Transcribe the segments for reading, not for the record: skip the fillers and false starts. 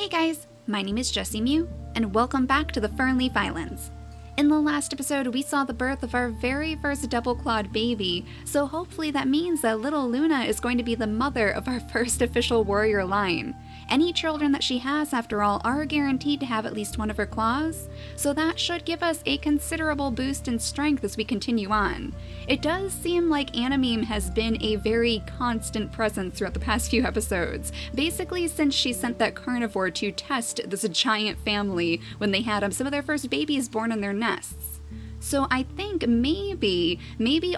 Hey guys, my name is JessiMew, and welcome back to the Fernleaf Islands. In the last episode, we saw the birth of our very first double-clawed baby, so hopefully that means that little Luna is going to be the mother of our first official warrior line. Any children that she has, after all, are guaranteed to have at least one of her claws, so that should give us a considerable boost in strength as we continue on. It does seem like Anameme has been a very constant presence throughout the past few episodes, basically since she sent that carnivore to test this giant family when they had some of their first babies born in their nests. So I think maybe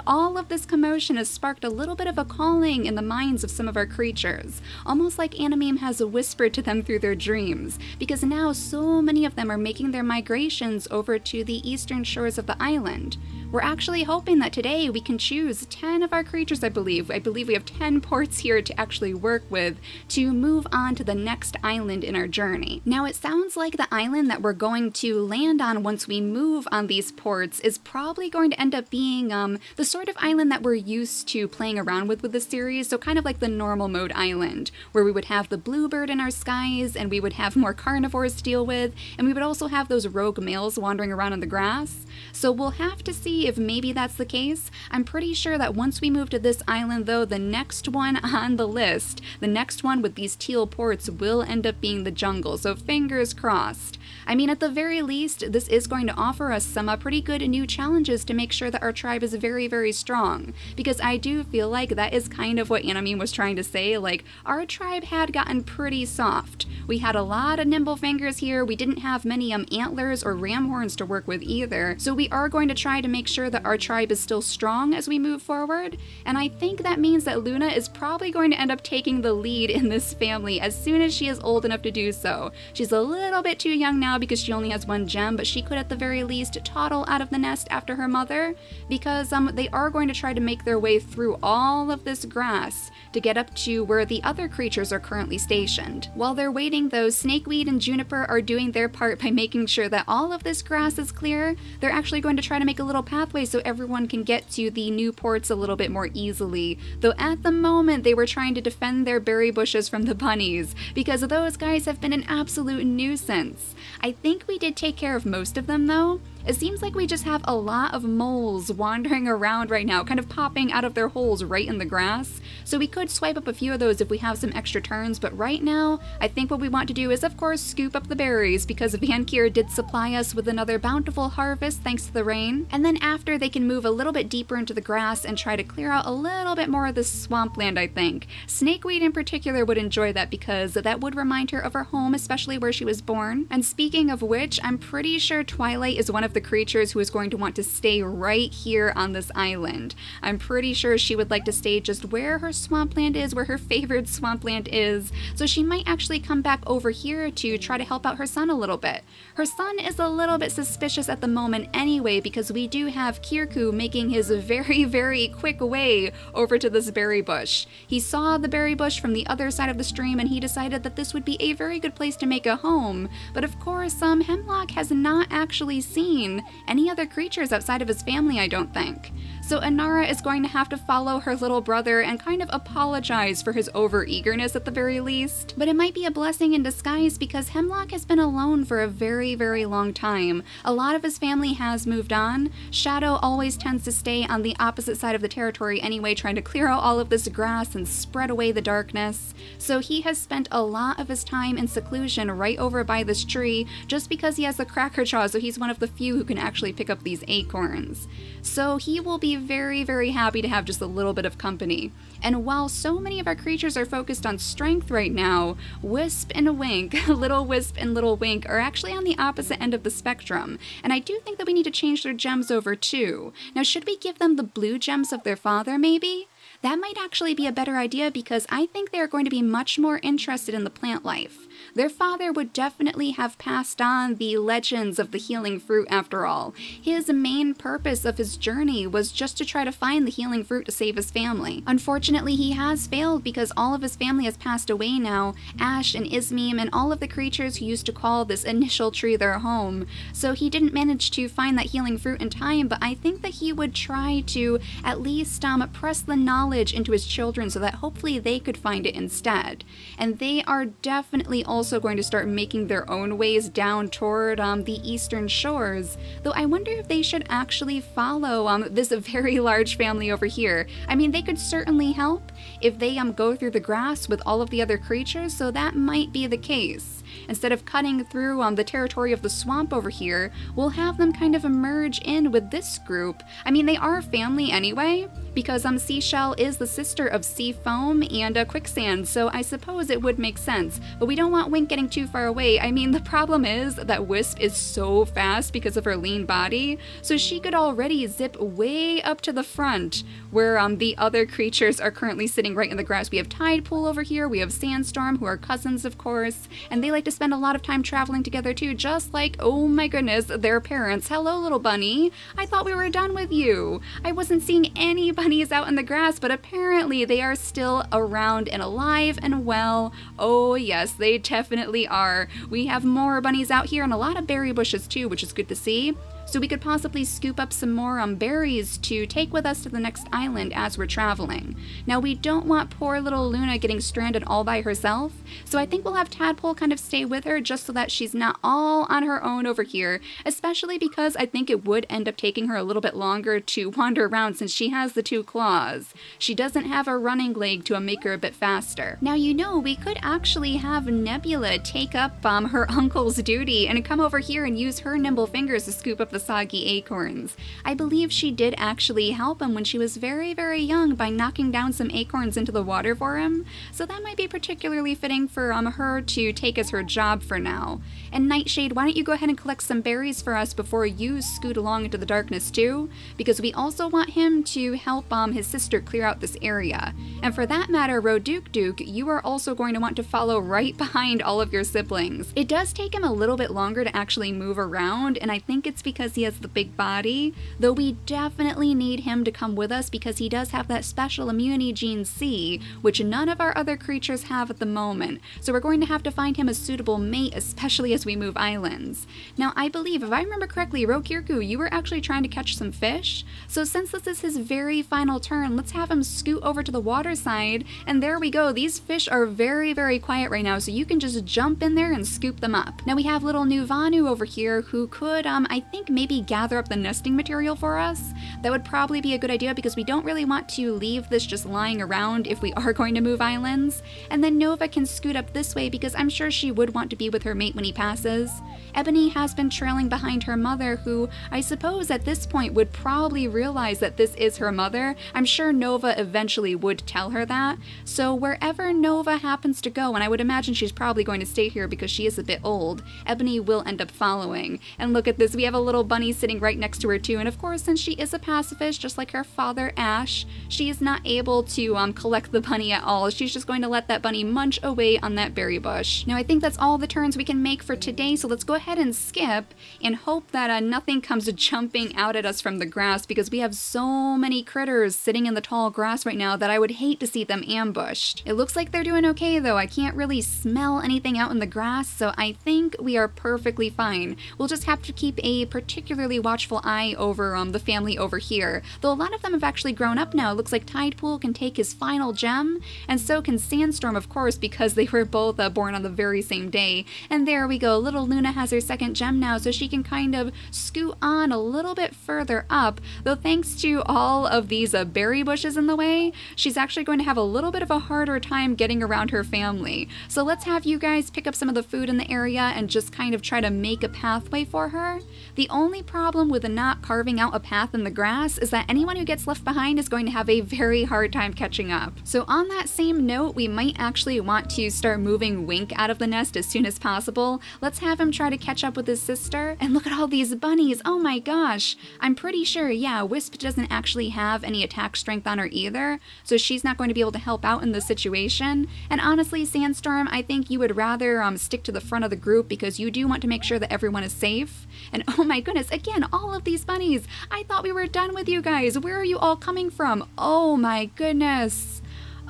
all of this commotion has sparked a little bit of a calling in the minds of some of our creatures, almost like Anameme has whispered to them through their dreams, because now so many of them are making their migrations over to the eastern shores of the island. We're actually hoping that today we can choose 10 of our creatures, I believe. I believe we have 10 ports here to actually work with to move on to the next island in our journey. Now it sounds like the island that we're going to land on once we move on these ports is probably going to end up being the sort of island that we're used to playing around with the series, so kind of like the normal mode island, where we would have the bluebird in our skies, and we would have more carnivores to deal with, and we would also have those rogue males wandering around in the grass. So we'll have to see if maybe that's the case. I'm pretty sure that once we move to this island though, the next one on the list, the next one with these teal ports, will end up being the jungle, so fingers crossed. I mean, at the very least, this is going to offer us some pretty good new challenges to make sure that our tribe is very, very strong, because I do feel like that is kind of what Anameme was trying to say. Like, our tribe had gotten pretty soft. We had a lot of nimble fingers here, we didn't have many antlers or ram horns to work with either, so we are going to try to make sure that our tribe is still strong as we move forward, and I think that means that Luna is probably going to end up taking the lead in this family as soon as she is old enough to do so. She's a little bit too young now because she only has one gem, but she could at the very least toddle out of the nest after her mother, because they are going to try to make their way through all of this grass to get up to where the other creatures are currently stationed. While they're waiting though, Snakeweed and Juniper are doing their part by making sure that all of this grass is clear. They're actually going to try to make a little pathway so everyone can get to the new ports a little bit more easily, though at the moment they were trying to defend their berry bushes from the bunnies, because those guys have been an absolute nuisance. I think we did take care of most of them though. It seems like we just have a lot of moles wandering around right now, kind of popping out of their holes right in the grass. So we could swipe up a few of those if we have some extra turns, but right now, I think what we want to do is, of course, scoop up the berries, because Vankir did supply us with another bountiful harvest thanks to the rain. And then after, they can move a little bit deeper into the grass and try to clear out a little bit more of this swampland, I think. Snakeweed in particular would enjoy that, because that would remind her of her home, especially where she was born. And speaking of which, I'm pretty sure Twilight is one of the creatures who is going to want to stay right here on this island. I'm pretty sure she would like to stay just where her swampland is, where her favorite swampland is, so she might actually come back over here to try to help out her son a little bit. Her son is a little bit suspicious at the moment anyway, because we do have Kirku making his very, very quick way over to this berry bush. He saw the berry bush from the other side of the stream and he decided that this would be a very good place to make a home, but of course Hemlock has not actually seen any other creatures outside of his family, I don't think. So Inara is going to have to follow her little brother and kind of apologize for his over-eagerness at the very least. But it might be a blessing in disguise, because Hemlock has been alone for a very, very long time. A lot of his family has moved on. Shadow always tends to stay on the opposite side of the territory anyway, trying to clear out all of this grass and spread away the darkness. So he has spent a lot of his time in seclusion right over by this tree, just because he has the cracker jaw, so he's one of the few who can actually pick up these acorns. So he will be very, very happy to have just a little bit of company. And while so many of our creatures are focused on strength right now, Wisp and Wink, Little Wisp and Little Wink, are actually on the opposite end of the spectrum, and I do think that we need to change their gems over too. Now, should we give them the blue gems of their father, maybe? That might actually be a better idea, because I think they are going to be much more interested in the plant life. Their father would definitely have passed on the legends of the healing fruit after all. His main purpose of his journey was just to try to find the healing fruit to save his family. Unfortunately, he has failed because all of his family has passed away now, Ash and Ismeme and all of the creatures who used to call this initial tree their home. So he didn't manage to find that healing fruit in time, but I think that he would try to at least press the knowledge knowledge into his children so that hopefully they could find it instead. And they are definitely also going to start making their own ways down toward the eastern shores, though I wonder if they should actually follow this very large family over here. I mean, they could certainly help if they go through the grass with all of the other creatures, so that might be the case. Instead of cutting through the territory of the swamp over here, we'll have them kind of merge in with this group. I mean, they are family anyway, because Seashell is the sister of Sea Foam and Quicksand, so I suppose it would make sense. But we don't want Wink getting too far away. I mean, the problem is that Wisp is so fast because of her lean body, so she could already zip way up to the front, where the other creatures are currently sitting right in the grass. We have Tidepool over here, we have Sandstorm, who are cousins, of course, and they like to spend a lot of time traveling together too, just like, oh my goodness, their parents. Hello, little bunny. I thought we were done with you. I wasn't seeing any bunnies out in the grass, but apparently they are still around and alive and well. Oh yes, they definitely are. We have more bunnies out here and a lot of berry bushes too, which is good to see. So we could possibly scoop up some more berries to take with us to the next island as we're traveling. Now, we don't want poor little Luna getting stranded all by herself, so I think we'll have Tadpole kind of stay with her just so that she's not all on her own over here, especially because I think it would end up taking her a little bit longer to wander around since she has the 2 claws. She doesn't have a running leg to make her a bit faster. Now, you know, we could actually have Nebula take up her uncle's duty and come over here and use her nimble fingers to scoop up the soggy acorns. I believe she did actually help him when she was very, very young by knocking down some acorns into the water for him, so that might be particularly fitting for her to take as her job for now. And Nightshade, why don't you go ahead and collect some berries for us before you scoot along into the darkness too, because we also want him to help his sister clear out this area. And for that matter, Roduke, you are also going to want to follow right behind all of your siblings. It does take him a little bit longer to actually move around, and I think it's because he has the big body, though we definitely need him to come with us because he does have that special immunity gene C, which none of our other creatures have at the moment. So we're going to have to find him a suitable mate, especially as we move islands. Now, I believe, if I remember correctly, Rokirku, you were actually trying to catch some fish. So since this is his very final turn, let's have him scoot over to the water side, and there we go. These fish are very, very quiet right now, so you can just jump in there and scoop them up. Now we have little Nuvanu over here who could, I think maybe gather up the nesting material for us. That would probably be a good idea because we don't really want to leave this just lying around if we are going to move islands. And then Nova can scoot up this way because I'm sure she would want to be with her mate when he passes. Ebony has been trailing behind her mother, who I suppose at this point would probably realize that this is her mother. I'm sure Nova eventually would tell her that. So wherever Nova happens to go, and I would imagine she's probably going to stay here because she is a bit old, Ebony will end up following. And look at this, we have a little bunny sitting right next to her too, and of course, since she is a pacifist, just like her father Ash, she is not able to collect the bunny at all. She's just going to let that bunny munch away on that berry bush. Now I think that's all the turns we can make for today, so let's go ahead and skip and hope that nothing comes jumping out at us from the grass, because we have so many critters sitting in the tall grass right now that I would hate to see them ambushed. It looks like they're doing okay though. I can't really smell anything out in the grass, so I think we are perfectly fine. We'll just have to keep a particularly watchful eye over the family over here, though a lot of them have actually grown up now. It looks like Tidepool can take his final gem, and so can Sandstorm, of course, because they were both born on the very same day. And there we go, little Luna has her second gem now, so she can kind of scoot on a little bit further up, though thanks to all of these berry bushes in the way, she's actually going to have a little bit of a harder time getting around her family. So let's have you guys pick up some of the food in the area and just kind of try to make a pathway for her. The only problem with not carving out a path in the grass is that anyone who gets left behind is going to have a very hard time catching up. So on that same note, we might actually want to start moving Wink out of the nest as soon as possible. Let's have him try to catch up with his sister. And look at all these bunnies. Oh my gosh. I'm pretty sure, yeah, Wisp doesn't actually have any attack strength on her either, so she's not going to be able to help out in this situation. And honestly, Sandstorm, I think you would rather stick to the front of the group because you do want to make sure that everyone is safe. And oh my goodness, again, all of these bunnies. I thought we were done with you guys. Where are you all coming from? Oh my goodness.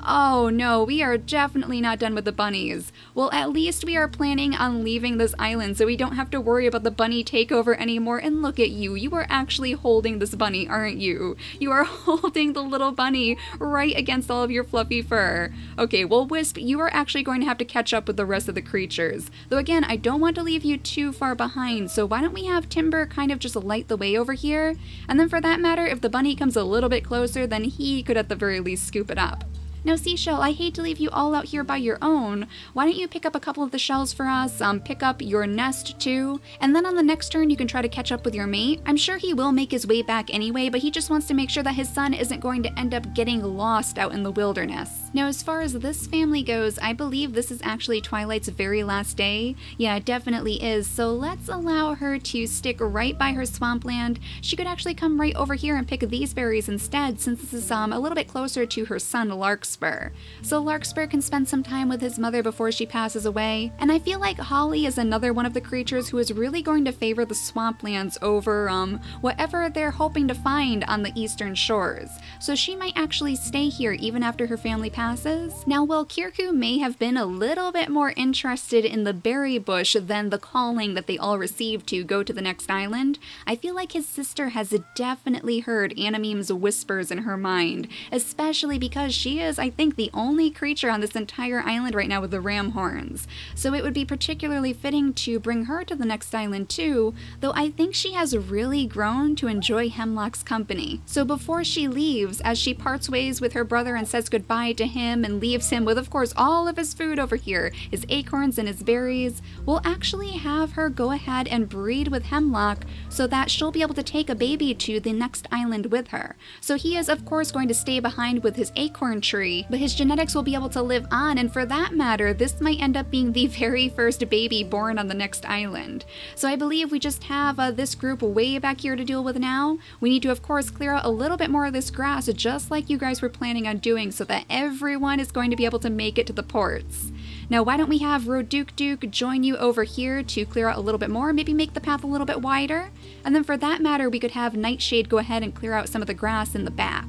Oh no, we are definitely not done with the bunnies. Well, at least we are planning on leaving this island so we don't have to worry about the bunny takeover anymore. And look at you, you are actually holding this bunny, aren't you? You are holding the little bunny right against all of your fluffy fur. Okay, well Wisp, you are actually going to have to catch up with the rest of the creatures. Though again, I don't want to leave you too far behind, so why don't we have Timber kind of just light the way over here? And then for that matter, if the bunny comes a little bit closer, then he could at the very least scoop it up. Now Seashell, I hate to leave you all out here by your own. Why don't you pick up a couple of the shells for us, pick up your nest too, and then on the next turn you can try to catch up with your mate. I'm sure he will make his way back anyway, but he just wants to make sure that his son isn't going to end up getting lost out in the wilderness. Now as far as this family goes, I believe this is actually Twilight's very last day. Yeah, it definitely is, so let's allow her to stick right by her swampland. She could actually come right over here and pick these berries instead, since this is a little bit closer to her son Larkspur. So Larkspur can spend some time with his mother before she passes away, and I feel like Holly is another one of the creatures who is really going to favor the swamplands over whatever they're hoping to find on the eastern shores. So she might actually stay here even after her family passes. Now while Kirku may have been a little bit more interested in the berry bush than the calling that they all received to go to the next island, I feel like his sister has definitely heard Anameme's whispers in her mind, especially because she is, I think, the only creature on this entire island right now with the ram horns. So it would be particularly fitting to bring her to the next island too, though I think she has really grown to enjoy Hemlock's company. So before she leaves, as she parts ways with her brother and says goodbye to him and leaves him with, of course, all of his food over here, his acorns and his berries, we'll actually have her go ahead and breed with Hemlock so that she'll be able to take a baby to the next island with her. So he is, of course, going to stay behind with his acorn tree, but his genetics will be able to live on, and for that matter, this might end up being the very first baby born on the next island. So I believe we just have this group way back here to deal with now. We need to, of course, clear out a little bit more of this grass, just like you guys were planning on doing, so that everyone is going to be able to make it to the ports. Now, why don't we have Roduke join you over here to clear out a little bit more, maybe make the path a little bit wider? And then for that matter, we could have Nightshade go ahead and clear out some of the grass in the back.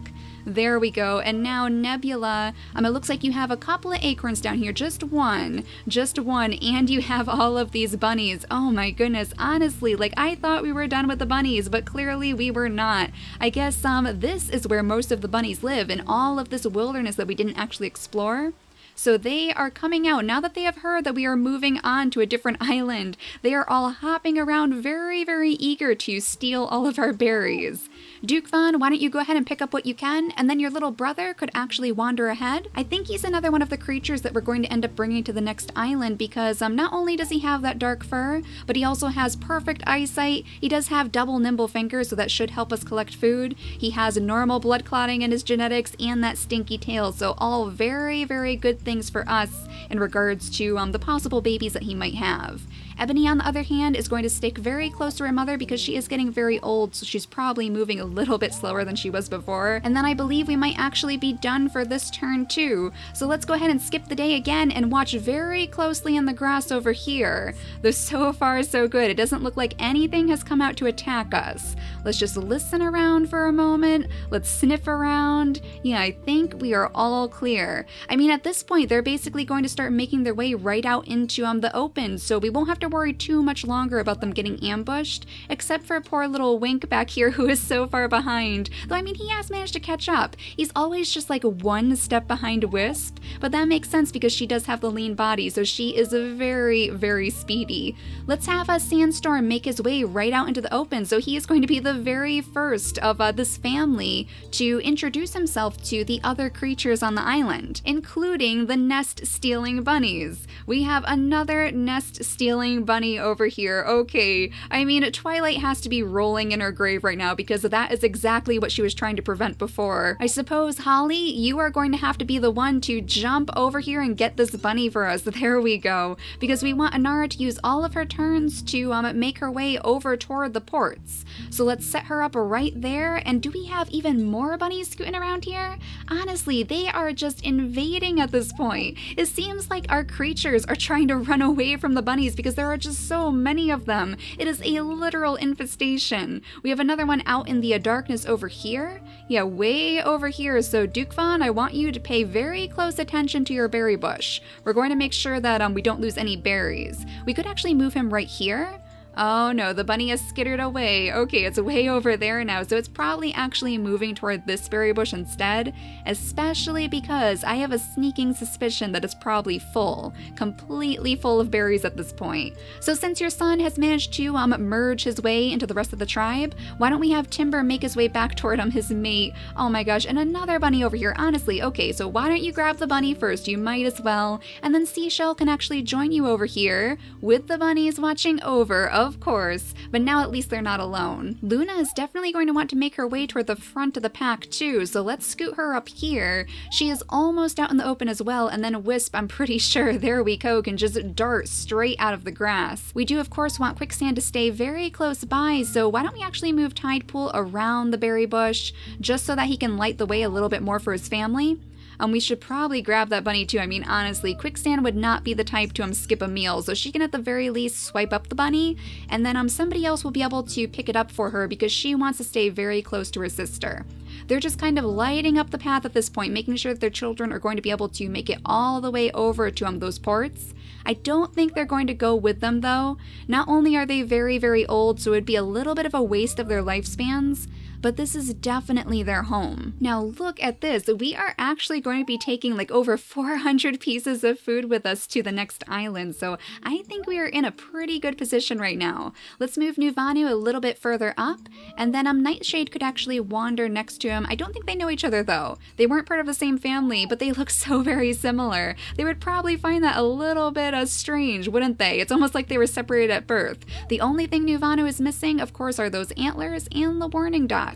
There we go. And now Nebula, it looks like you have a couple of acorns down here, just one, and you have all of these bunnies. Oh my goodness, honestly, like I thought we were done with the bunnies, but clearly we were not. I guess this is where most of the bunnies live, in all of this wilderness that we didn't actually explore. So they are coming out now that they have heard that we are moving on to a different island. They are all hopping around very, very eager to steal all of our berries. Dukvan, why don't you go ahead and pick up what you can, and then your little brother could actually wander ahead. I think he's another one of the creatures that we're going to end up bringing to the next island because not only does he have that dark fur, but he also has perfect eyesight. He does have double nimble fingers, so that should help us collect food. He has normal blood clotting in his genetics and that stinky tail, so all very, very good things for us in regards to the possible babies that he might have. Ebony, on the other hand, is going to stick very close to her mother because she is getting very old, so she's probably moving a little bit slower than she was before. And then I believe we might actually be done for this turn too. So let's go ahead and skip the day again and watch very closely in the grass over here. Though so far so good. It doesn't look like anything has come out to attack us. Let's just listen around for a moment. Let's sniff around. Yeah, I think we are all clear. I mean, at this point, they're basically going to start making their way right out into the open, so we won't have to worry too much longer about them getting ambushed, except for poor little Wink back here who is so far behind. Though, I mean, he has managed to catch up. He's always just like one step behind Wisp, but that makes sense because she does have the lean body, so she is very, very speedy. Let's have a Sandstorm make his way right out into the open, so he is going to be the very first of this family to introduce himself to the other creatures on the island, including the nest-stealing bunnies. We have another nest-stealing bunny over here. Okay, I mean, Twilight has to be rolling in her grave right now because that is exactly what she was trying to prevent before. I suppose, Holly, you are going to have to be the one to jump over here and get this bunny for us. There we go. Because we want Inara to use all of her turns to make her way over toward the ports. So let's set her up right there. And do we have even more bunnies scooting around here? Honestly, they are just invading at this point. It seems like our creatures are trying to run away from the bunnies because there are just so many of them. It is a literal infestation. We have another one out in the darkness over here. Yeah, way over here. So Dukvan, I want you to pay very close attention to your berry bush. We're going to make sure that we don't lose any berries. We could actually move him right here. Oh no, the bunny has skittered away. Okay, it's way over there now, so it's probably actually moving toward this berry bush instead, especially because I have a sneaking suspicion that it's probably full, completely full of berries at this point. So since your son has managed to merge his way into the rest of the tribe, why don't we have Timber make his way back toward his mate? Oh my gosh, and another bunny over here, honestly. Okay, so why don't you grab the bunny first? You might as well, and then Seashell can actually join you over here with the bunnies watching over. Of course, but now at least they're not alone. Luna is definitely going to want to make her way toward the front of the pack too, so let's scoot her up here. She is almost out in the open as well, and then Wisp, I'm pretty sure, there we go, can just dart straight out of the grass. We do of course want Quicksand to stay very close by, so why don't we actually move Tidepool around the berry bush, just so that he can light the way a little bit more for his family? We should probably grab that bunny too. I mean, honestly, Quicksand would not be the type to skip a meal, so she can at the very least swipe up the bunny, and then somebody else will be able to pick it up for her because she wants to stay very close to her sister. They're just kind of lighting up the path at this point, making sure that their children are going to be able to make it all the way over to those ports. I don't think they're going to go with them though. Not only are they very, very old, so it'd be a little bit of a waste of their lifespans, but this is definitely their home. Now look at this, we are actually going to be taking like over 400 pieces of food with us to the next island, so I think we are in a pretty good position right now. Let's move Nuvanu a little bit further up, and then Nightshade could actually wander next to him. I don't think they know each other though. They weren't part of the same family, but they look so very similar. They would probably find that a little bit strange, wouldn't they? It's almost like they were separated at birth. The only thing Nuvanu is missing, of course, are those antlers and the warning dots.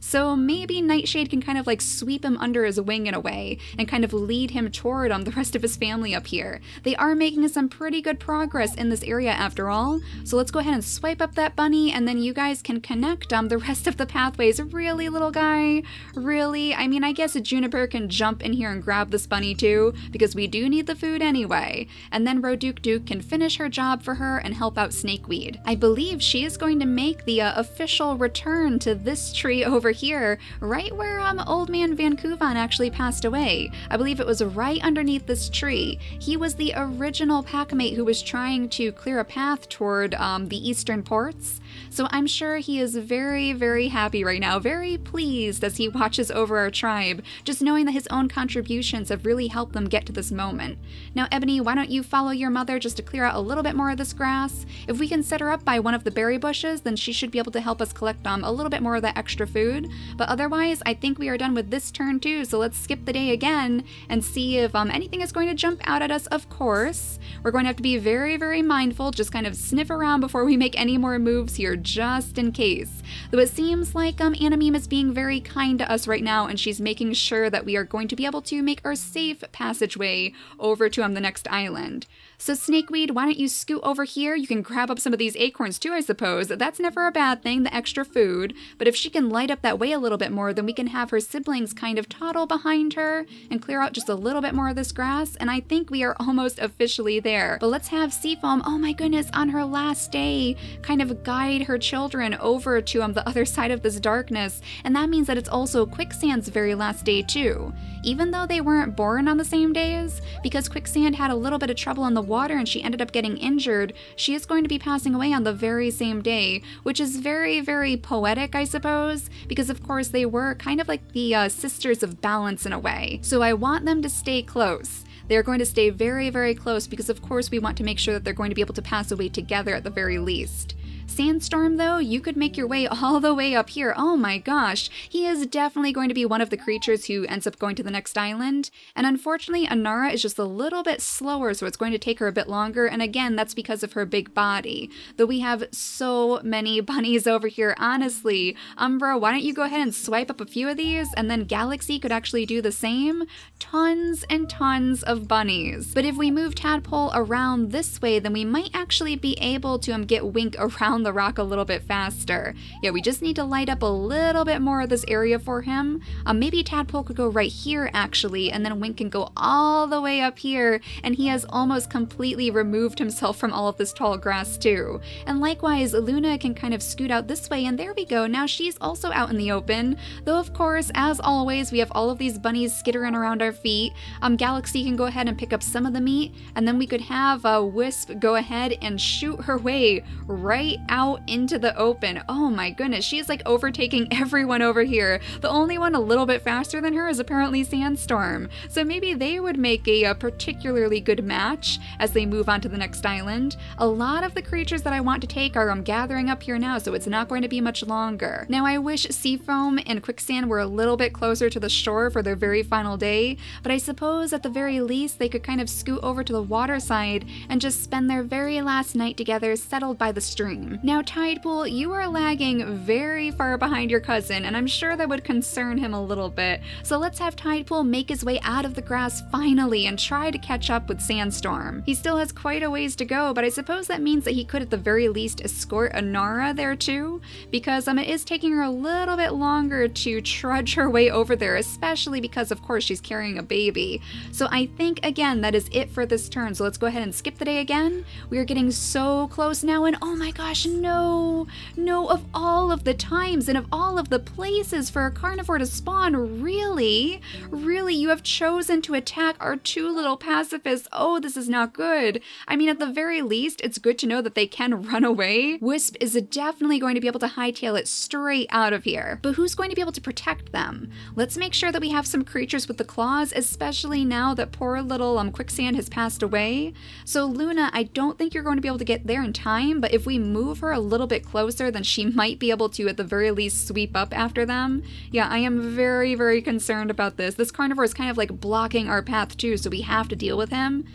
So maybe Nightshade can kind of like sweep him under his wing in a way and kind of lead him toward the rest of his family up here. They are making some pretty good progress in this area after all, so let's go ahead and swipe up that bunny, and then you guys can connect the rest of the pathways. Really, little guy? Really? I mean, I guess Juniper can jump in here and grab this bunny too, because we do need the food anyway. And then Roduke can finish her job for her and help out Snakeweed. I believe she is going to make the official return to this tree over here, right where Old Man Vancouvan actually passed away. I believe it was right underneath this tree. He was the original packmate who was trying to clear a path toward the eastern ports. So I'm sure he is very, very happy right now, very pleased as he watches over our tribe, just knowing that his own contributions have really helped them get to this moment. Now, Ebony, why don't you follow your mother just to clear out a little bit more of this grass? If we can set her up by one of the berry bushes, then she should be able to help us collect a little bit more of that extra food. But otherwise, I think we are done with this turn too, so let's skip the day again and see if anything is going to jump out at us. Of course, we're going to have to be very, very mindful, just kind of sniff around before we make any more moves here, just in case. Though it seems like Anameme is being very kind to us right now, and she's making sure that we are going to be able to make our safe passageway over to the next island. So Snakeweed, why don't you scoot over here? You can grab up some of these acorns too, I suppose. That's never a bad thing, the extra food. But if she can light up that way a little bit more, then we can have her siblings kind of toddle behind her and clear out just a little bit more of this grass. And I think we are almost officially there. But let's have Seafoam, oh my goodness, on her last day, kind of guide her children over to the other side of this darkness. And that means that it's also Quicksand's very last day too. Even though they weren't born on the same days, because Quicksand had a little bit of trouble in the water and she ended up getting injured, she is going to be passing away on the very same day, which is very, very poetic, I suppose, because of course they were kind of like the sisters of balance in a way. So I want them to stay close. They're going to stay very, very close because of course we want to make sure that they're going to be able to pass away together at the very least. Sandstorm, though, you could make your way all the way up here. Oh my gosh, he is definitely going to be one of the creatures who ends up going to the next island. And unfortunately, Anara is just a little bit slower, so it's going to take her a bit longer. And again, that's because of her big body. Though we have so many bunnies over here, honestly. Umbra, why don't you go ahead and swipe up a few of these? And then Galaxy could actually do the same. Tons and tons of bunnies. But if we move Tadpole around this way, then we might actually be able to get Wink around around the rock a little bit faster. Yeah, we just need to light up a little bit more of this area for him. Maybe Tadpole could go right here actually, and then Wink can go all the way up here, and he has almost completely removed himself from all of this tall grass too. And likewise, Luna can kind of scoot out this way, and there we go, now she's also out in the open. Though of course, as always, we have all of these bunnies skittering around our feet. Galaxy can go ahead and pick up some of the meat, and then we could have Wisp go ahead and shoot her way right out into the open. Oh my goodness, she is like overtaking everyone over here. The only one a little bit faster than her is apparently Sandstorm. So maybe they would make a particularly good match as they move on to the next island. A lot of the creatures that I want to take are gathering up here now, so it's not going to be much longer. Now I wish Seafoam and Quicksand were a little bit closer to the shore for their very final day, but I suppose at the very least they could kind of scoot over to the water side and just spend their very last night together settled by the stream. Now Tidepool, you are lagging very far behind your cousin, and I'm sure that would concern him a little bit. So let's have Tidepool make his way out of the grass finally and try to catch up with Sandstorm. He still has quite a ways to go, but I suppose that means that he could at the very least escort Anara there too, because it is taking her a little bit longer to trudge her way over there, especially because of course she's carrying a baby. So I think again that is it for this turn, so let's go ahead and skip the day again. We are getting so close now, and oh my gosh, no, of all of the times and of all of the places for a carnivore to spawn, really you have chosen to attack our two little pacifists. Oh, this is not good. I mean, at the very least, it's good to know that they can run away. Wisp is definitely going to be able to hightail it straight out of here, but who's going to be able to protect them? Let's make sure that we have some creatures with the claws, especially now that poor little Quicksand has passed away. So Luna, I don't think you're going to be able to get there in time, but if we move her a little bit closer, then she might be able to at the very least sweep up after them. Yeah, I am very, very concerned about this. This carnivore is kind of like blocking our path too, so we have to deal with him.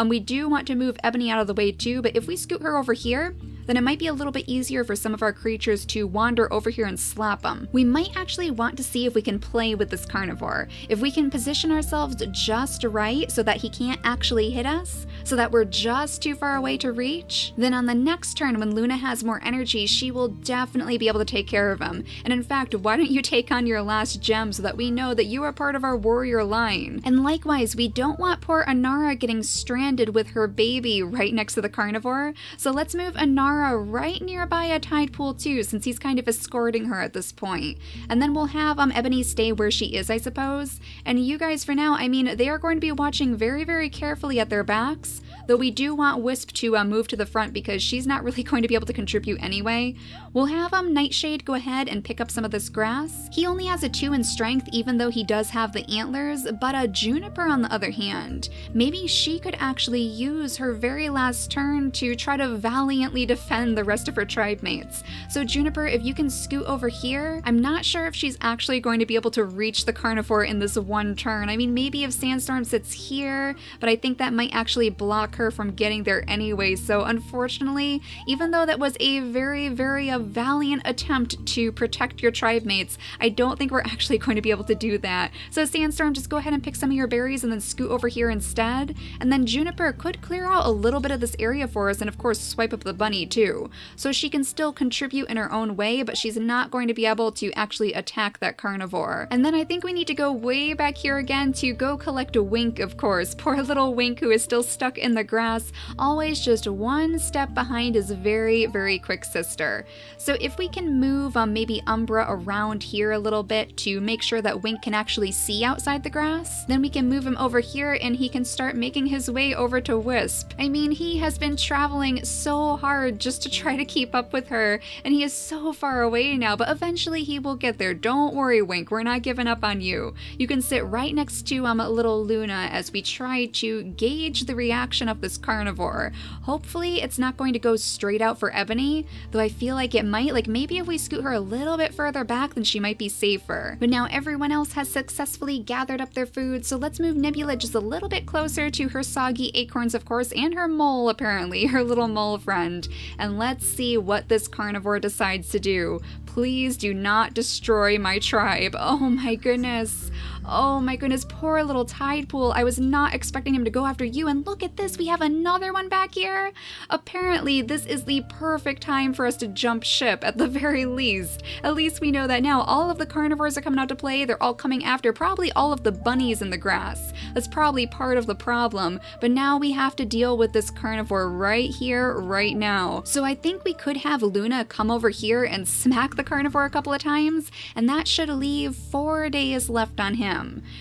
We do want to move Ebony out of the way too, but if we scoot her over here, then it might be a little bit easier for some of our creatures to wander over here and slap them. We might actually want to see if we can play with this carnivore. If we can position ourselves just right so that he can't actually hit us, so that we're just too far away to reach, then on the next turn when Luna has more energy, she will definitely be able to take care of him. And in fact, why don't you take on your last gem so that we know that you are part of our warrior line? And likewise, we don't want poor Anara getting stranded with her baby right next to the carnivore, so let's move Anara right nearby a tide pool too, since he's kind of escorting her at this point. And then we'll have Ebony stay where she is, I suppose. And you guys, for now, I mean, they are going to be watching very, very carefully at their backs, though we do want Wisp to move to the front because she's not really going to be able to contribute anyway. We'll have Nightshade go ahead and pick up some of this grass. He only has a 2 in strength, even though he does have the antlers, but Juniper on the other hand, maybe she could actually use her very last turn to try to valiantly defend the rest of her tribe mates. So Juniper, if you can scoot over here, I'm not sure if she's actually going to be able to reach the carnivore in this one turn. I mean, maybe if Sandstorm sits here, but I think that might actually block her from getting there anyway. So unfortunately, even though that was a very, very valiant attempt to protect your tribe mates, I don't think we're actually going to be able to do that. So Sandstorm, just go ahead and pick some of your berries and then scoot over here instead. And then Juniper could clear out a little bit of this area for us and of course swipe up the bunny too. So she can still contribute in her own way, but she's not going to be able to actually attack that carnivore. And then I think we need to go way back here again to go collect a Wink, of course. Poor little Wink who is still stuck in the grass, always just one step behind his very, very quick sister. So if we can move maybe Umbra around here a little bit to make sure that Wink can actually see outside the grass, then we can move him over here and he can start making his way over to Wisp. I mean, he has been traveling so hard just to try to keep up with her, and he is so far away now, but eventually he will get there. Don't worry, Wink, we're not giving up on you. You can sit right next to little Luna as we try to gauge the reaction of this carnivore. Hopefully it's not going to go straight out for Ebony, though I feel like it might. Like maybe if we scoot her a little bit further back, then she might be safer. But now everyone else has successfully gathered up their food, so let's move Nebula just a little bit closer to her soggy acorns, of course, and her mole, apparently, her little mole friend. And let's see what this carnivore decides to do. Please do not destroy my tribe. Oh my goodness. Oh my goodness, poor little tide pool. I was not expecting him to go after you, and look at this, we have another one back here. Apparently, this is the perfect time for us to jump ship at the very least. At least we know that now. All of the carnivores are coming out to play. They're all coming after probably all of the bunnies in the grass. That's probably part of the problem, but now we have to deal with this carnivore right here, right now. So I think we could have Luna come over here and smack the carnivore a couple of times, and that should leave 4 days left on him.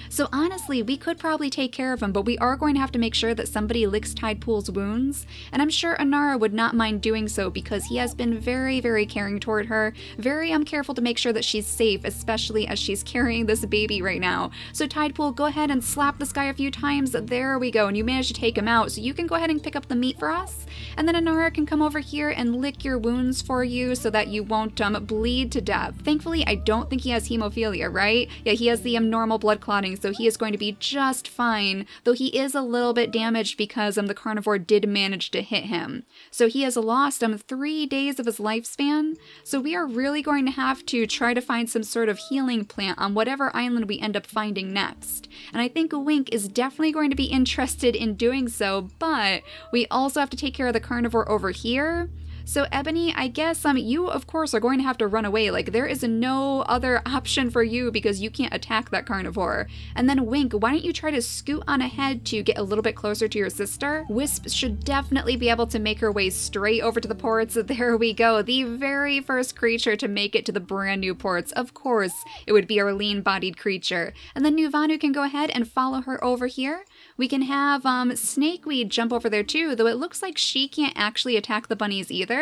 So honestly, we could probably take care of him, but we are going to have to make sure that somebody licks Tidepool's wounds, and I'm sure Anara would not mind doing so because he has been very, very caring toward her, very careful to make sure that she's safe, especially as she's carrying this baby right now. So Tidepool, go ahead and slap this guy a few times. There we go, and you managed to take him out, so you can go ahead and pick up the meat for us, and then Anara can come over here and lick your wounds for you so that you won't bleed to death. Thankfully, I don't think he has hemophilia, right? Yeah, he has the normal blood clotting, so he is going to be just fine, though he is a little bit damaged because the carnivore did manage to hit him. So he has lost 3 days of his lifespan, so we are really going to have to try to find some sort of healing plant on whatever island we end up finding next. And I think Wink is definitely going to be interested in doing so, but we also have to take care of the carnivore over here. So Ebony, I guess you of course are going to have to run away. Like, there is no other option for you because you can't attack that carnivore. And then Wink, why don't you try to scoot on ahead to get a little bit closer to your sister? Wisp should definitely be able to make her way straight over to the ports. There we go, the very first creature to make it to the brand new ports. Of course, it would be our lean-bodied creature. And then Nuvanu can go ahead and follow her over here. We can have Snakeweed jump over there too, though it looks like she can't actually attack the bunnies either.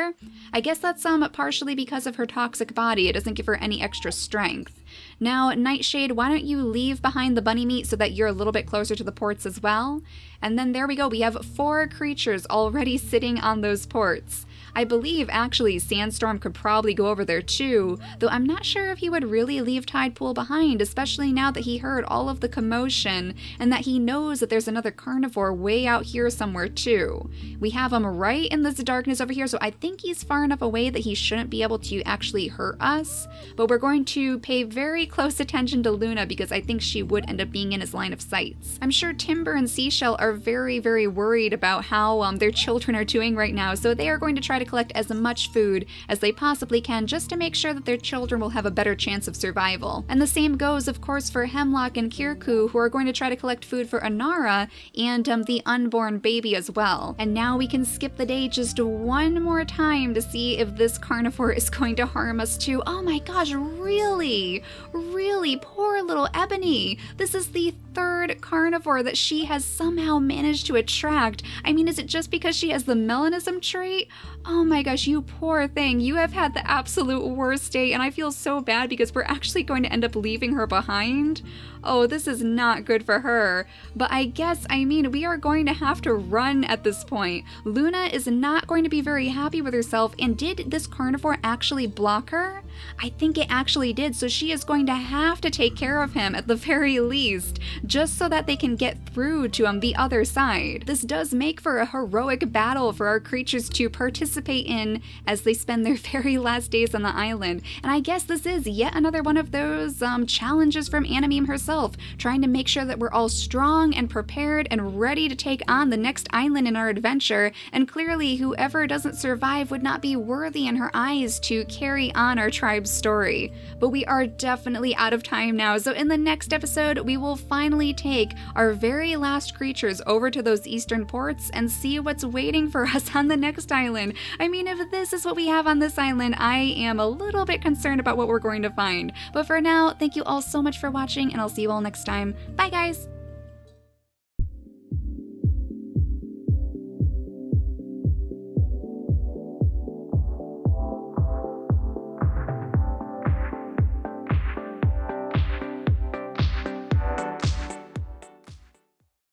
I guess that's partially because of her toxic body. It doesn't give her any extra strength. Now, Nightshade, why don't you leave behind the bunny meat so that you're a little bit closer to the ports as well? And then there we go, we have 4 creatures already sitting on those ports. I believe, actually, Sandstorm could probably go over there too, though I'm not sure if he would really leave Tidepool behind, especially now that he heard all of the commotion and that he knows that there's another carnivore way out here somewhere too. We have him right in this darkness over here, so I think he's far enough away that he shouldn't be able to actually hurt us, but we're going to pay very close attention to Luna because I think she would end up being in his line of sights. I'm sure Timber and Seashell are very, very worried about how their children are doing right now, so they are going to try to collect as much food as they possibly can just to make sure that their children will have a better chance of survival. And the same goes, of course, for Hemlock and Kirku, who are going to try to collect food for Anara and the unborn baby as well. And now we can skip the day just one more time to see if this carnivore is going to harm us too. Oh my gosh, really? Really? Poor little Ebony. This is the 3rd carnivore that she has somehow managed to attract. I mean, is it just because she has the melanism trait? Oh my gosh, you poor thing. You have had the absolute worst day, and I feel so bad because we're actually going to end up leaving her behind. Oh, this is not good for her. But I guess, we are going to have to run at this point. Luna is not going to be very happy with herself, and did this carnivore actually block her? I think it actually did, so she is going to have to take care of him at the very least, just so that they can get through to the other side. This does make for a heroic battle for our creatures to participate in as they spend their very last days on the island. And I guess this is yet another one of those challenges from Anameme herself, trying to make sure that we're all strong and prepared and ready to take on the next island in our adventure. And clearly, whoever doesn't survive would not be worthy in her eyes to carry on our tribe's story. But we are definitely out of time now, so in the next episode, we will finally take our very last creatures over to those eastern ports and see what's waiting for us on the next island. I mean, if this is what we have on this island, I am a little bit concerned about what we're going to find. But for now, thank you all so much for watching, and I'll see you all next time. Bye, guys!